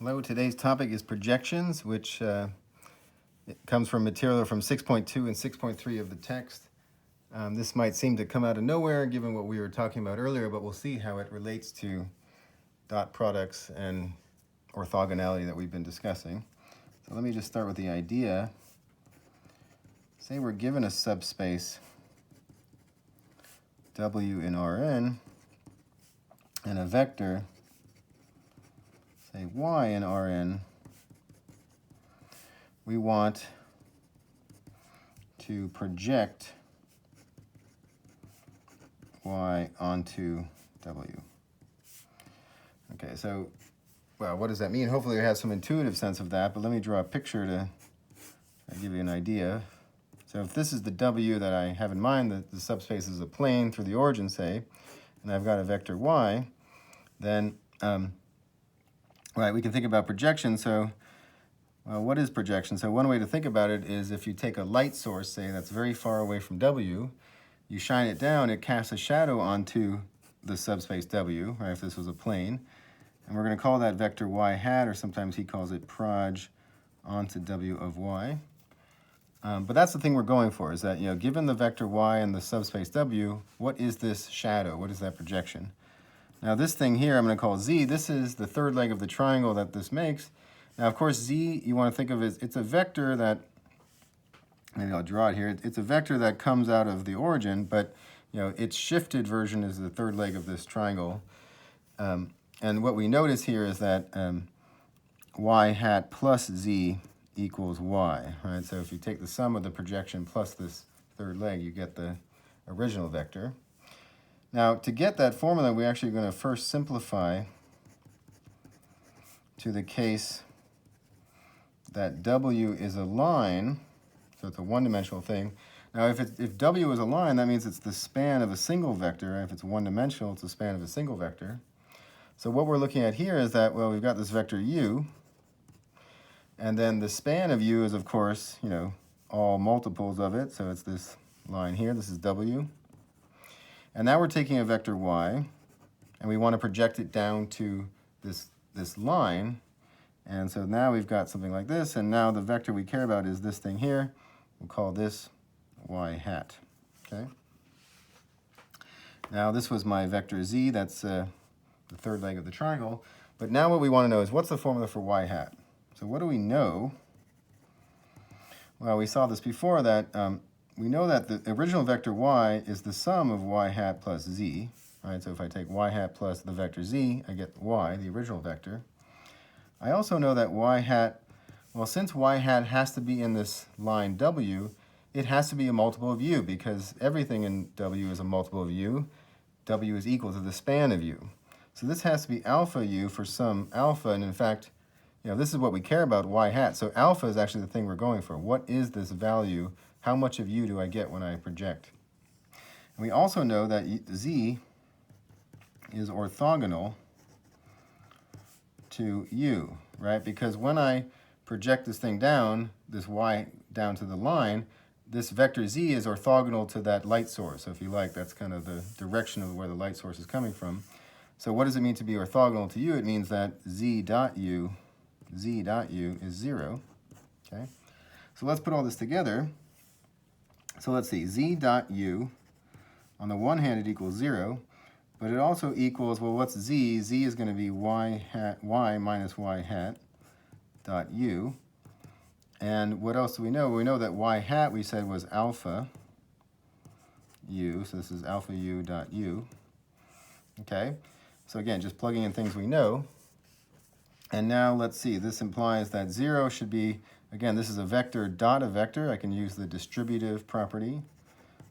Hello, today's topic is projections, which it comes from material from 6.2 and 6.3 of the text. This might seem to come out of nowhere given what we were talking about earlier, but we'll see how it relates to dot products and orthogonality that we've been discussing. So let me just start with the idea. Say we're given a subspace W in Rn and a vector, say y in Rn. We want to project y onto W. Okay, so, well, what does that mean? Hopefully you have some intuitive sense of that, but let me draw a picture to give you an idea. So if this is the W that I have in mind, that the subspace is a plane through the origin, say, and I've got a vector y, then, right, we can think about projection. So, what is projection? So one way to think about it is if you take a light source, say, that's very far away from W, you shine it down, it casts a shadow onto the subspace W, right, if this was a plane. And we're going to call that vector y hat, or sometimes he calls it proj onto W of y. But that's the thing we're going for, is that, given the vector y and the subspace W, what is this shadow? What is that projection? Now this thing here I'm going to call z. This is the third leg of the triangle that this makes. Now, of course, z you want to think of as, it's a vector that, maybe I'll draw it here, it's a vector that comes out of the origin, but its shifted version is the third leg of this triangle. And what we notice here is that y hat plus z equals y, right? So if you take the sum of the projection plus this third leg, you get the original vector. Now, to get that formula, we're actually going to first simplify to the case that W is a line, so it's a one-dimensional thing. Now, if W is a line, that means it's the span of a single vector. Right? If it's one-dimensional, it's the span of a single vector. So what we're looking at here is that, well, we've got this vector u, and then the span of u is, of course, all multiples of it. So it's this line here. This is W. And now we're taking a vector y, and we want to project it down to this line. And so now we've got something like this, and now the vector we care about is this thing here. We'll call this y hat, okay? Now this was my vector z, that's the third leg of the triangle. But now what we want to know is, what's the formula for y hat? So what do we know? Well, we saw this before, that we know that the original vector y is the sum of y hat plus z, right? So if I take y hat plus the vector z, I get y, the original vector. I also know that y hat, well, since y hat has to be in this line W, it has to be a multiple of u, because everything in W is a multiple of u. W is equal to the span of u. So this has to be alpha u for some alpha, and in fact, this is what we care about, y hat. So alpha is actually the thing we're going for. What is this value? How much of u do I get when I project? And we also know that z is orthogonal to u, right? Because when I project this thing down, this y down to the line, this vector z is orthogonal to that light source. So if you like, that's kind of the direction of where the light source is coming from. So what does it mean to be orthogonal to u? It means that z dot u is 0, okay? So let's put all this together. So let's see, z dot u, on the one hand it equals 0, but it also equals, well, what's z? Z is going to be y minus y hat dot u. And what else do we know? We know that y hat, we said, was alpha u. So this is alpha u dot u. Okay? So again, just plugging in things we know. And now let's see. This implies that 0 should be, again, this is a vector dot a vector. I can use the distributive property.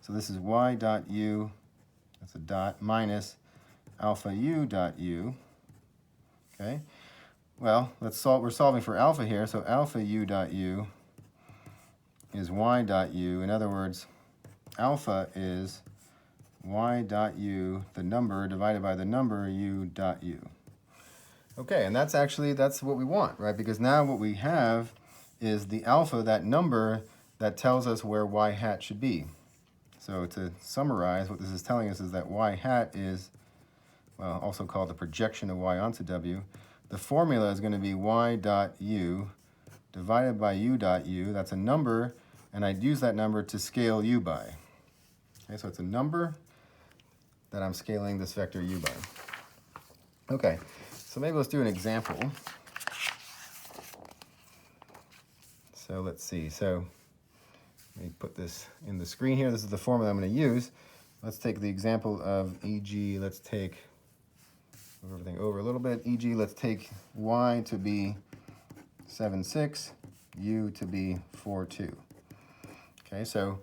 So this is y dot u, that's a dot, minus alpha u dot u, okay? Well, we're solving for alpha here, so alpha u dot u is y dot u. In other words, alpha is y dot u, the number, divided by the number u dot u. Okay, and that's what we want, right? Because now what we have is the alpha, that number that tells us where y hat should be. So to summarize, what this is telling us is that y hat is, well, also called the projection of y onto W. the formula is going to be y dot u divided by u dot u. That's a number, and I'd use that number to scale u by. Okay, so it's a number that I'm scaling this vector u by. Okay, so maybe let's do an example. So let's see. So let me put this in the screen here. This is the formula I'm going to use. Let's take the example of e.g. Let's take move everything over a little bit. E.g. let's take y to be 7, 6, u to be 4, 2. Okay, so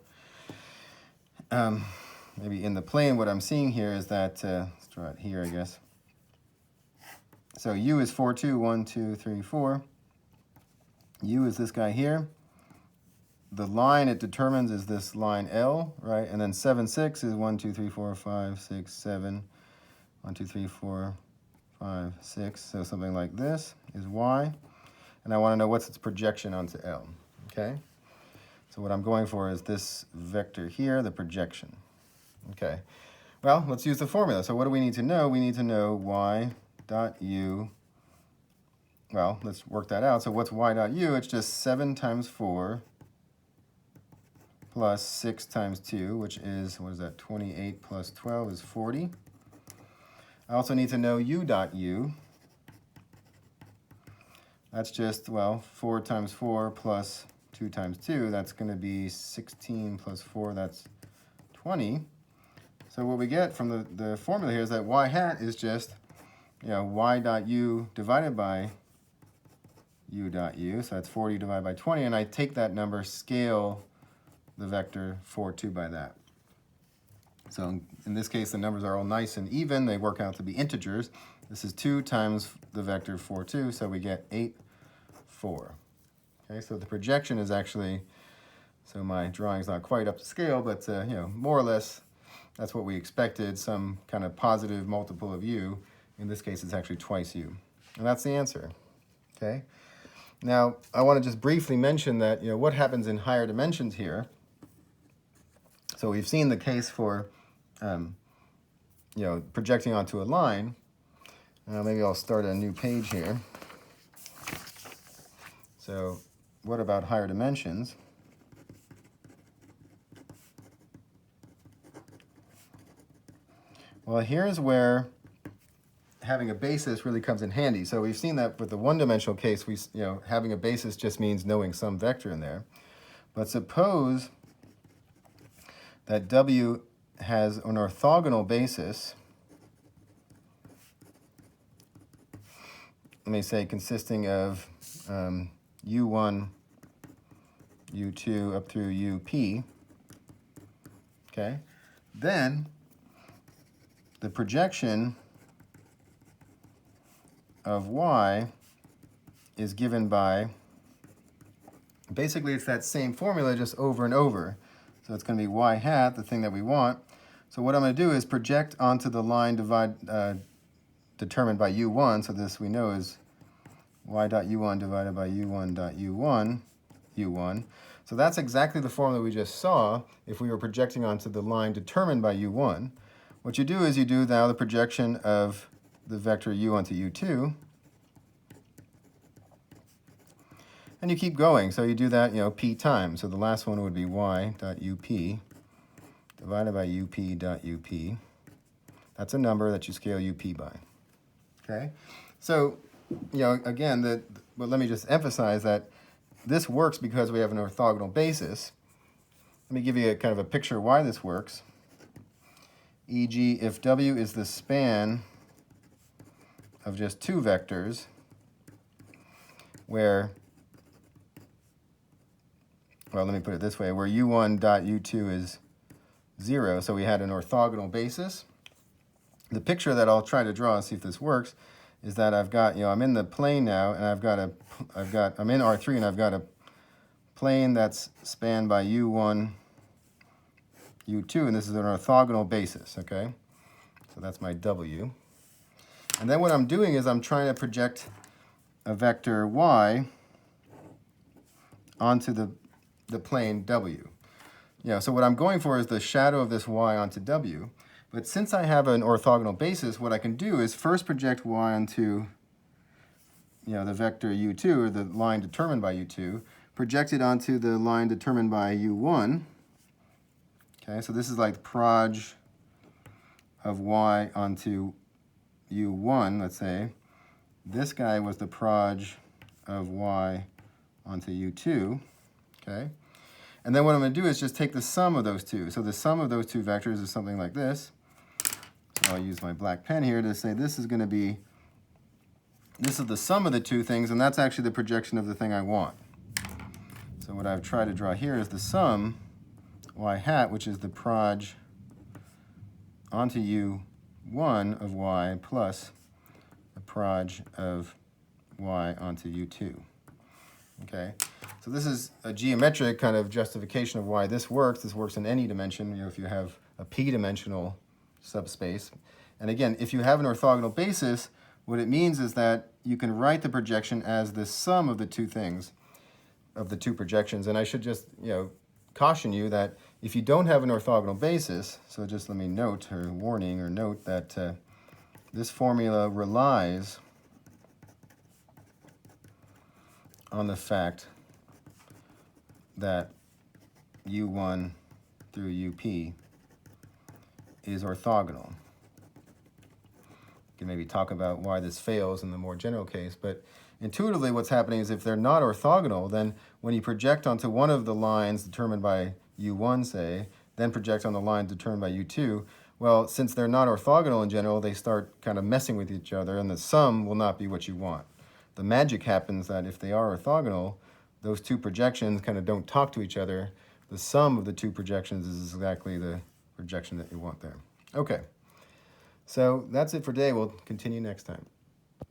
maybe in the plane what I'm seeing here is that, let's draw it here, I guess. So u is 4, 2, 1, 2, 3, 4. U is this guy here. The line it determines is this line L, right? And then 7, 6 is 1, 2, 3, 4, 5, 6, 7. 1, 2, 3, 4, 5, 6. So something like this is Y. And I want to know what's its projection onto L, okay? So what I'm going for is this vector here, the projection. Okay, well, let's use the formula. So what do we need to know? We need to know y dot u. Well, let's work that out. So what's y dot u? It's just 7 times 4 plus 6 times 2, which is, what is that, 28 plus 12 is 40. I also need to know u dot u. That's just, well, 4 times 4 plus 2 times 2. That's going to be 16 plus 4, that's 20. So what we get from the formula here is that y hat is just, y dot u divided by u dot u. So that's 40 divided by 20. And I take that number, scale the vector 4, 2 by that. So in this case, the numbers are all nice and even. They work out to be integers. This is 2 times the vector 4, 2. So we get 8, 4. Okay, so the projection is actually, so my drawing's not quite up to scale, but more or less that's what we expected, some kind of positive multiple of u. In this case, it's actually twice u. And that's the answer. Okay. Now, I want to just briefly mention that, what happens in higher dimensions here. So we've seen the case for, projecting onto a line. Maybe I'll start a new page here. So what about higher dimensions? Well, here's where having a basis really comes in handy. So we've seen that with the one-dimensional case, having a basis just means knowing some vector in there. But suppose that W has an orthogonal basis, let me say consisting of U1, U2 up through UP, okay? Then the projection of y is given by, basically it's that same formula just over and over. So it's going to be y hat, the thing that we want. So what I'm going to do is project onto the line determined by u1. So this we know is y dot u1 divided by u1 dot u1. So that's exactly the formula we just saw if we were projecting onto the line determined by u1. What you do is you do now the projection of the vector u onto u2. And you keep going. So you do that, p times. So the last one would be y dot up divided by up dot up. That's a number that you scale up by. Okay? So, again, but let me just emphasize that this works because we have an orthogonal basis. Let me give you a kind of a picture of why this works. E.g., if W is the span of just two vectors, where, well, let me put it this way, where u1 dot u2 is 0, so we had an orthogonal basis. The picture that I'll try to draw, see if this works, is that I've got, I'm in the plane now, and I'm in R3, and I've got a plane that's spanned by u1, u2, and this is an orthogonal basis, okay? So that's my W. And then what I'm doing is I'm trying to project a vector y onto the plane W. So what I'm going for is the shadow of this y onto W. But since I have an orthogonal basis, what I can do is first project y onto the vector u2, or the line determined by u2, projected onto the line determined by u1. Okay, so this is like proj of y onto u1, let's say. This guy was the proj of y onto u2, okay? And then what I'm going to do is just take the sum of those two. So the sum of those two vectors is something like this. So I'll use my black pen here to say this is going to be, this is the sum of the two things, and that's actually the projection of the thing I want. So what I've tried to draw here is the sum y hat, which is the proj onto u1 of y plus the proj of y onto u2. Okay, so this is a geometric kind of justification of why this works. This works in any dimension, if you have a p-dimensional subspace. And again, if you have an orthogonal basis, what it means is that you can write the projection as the sum of the two things, of the two projections. And I should just, caution you that if you don't have an orthogonal basis, so just let me note, or warning, or note that this formula relies on the fact that u1 through up is orthogonal. We can maybe talk about why this fails in the more general case, but intuitively what's happening is if they're not orthogonal, then when you project onto one of the lines determined by u1, say, then project on the line determined by u2, well, since they're not orthogonal in general, they start kind of messing with each other, and the sum will not be what you want. The magic happens that if they are orthogonal, those two projections kind of don't talk to each other. The sum of the two projections is exactly the projection that you want there. Okay, so that's it for today. We'll continue next time.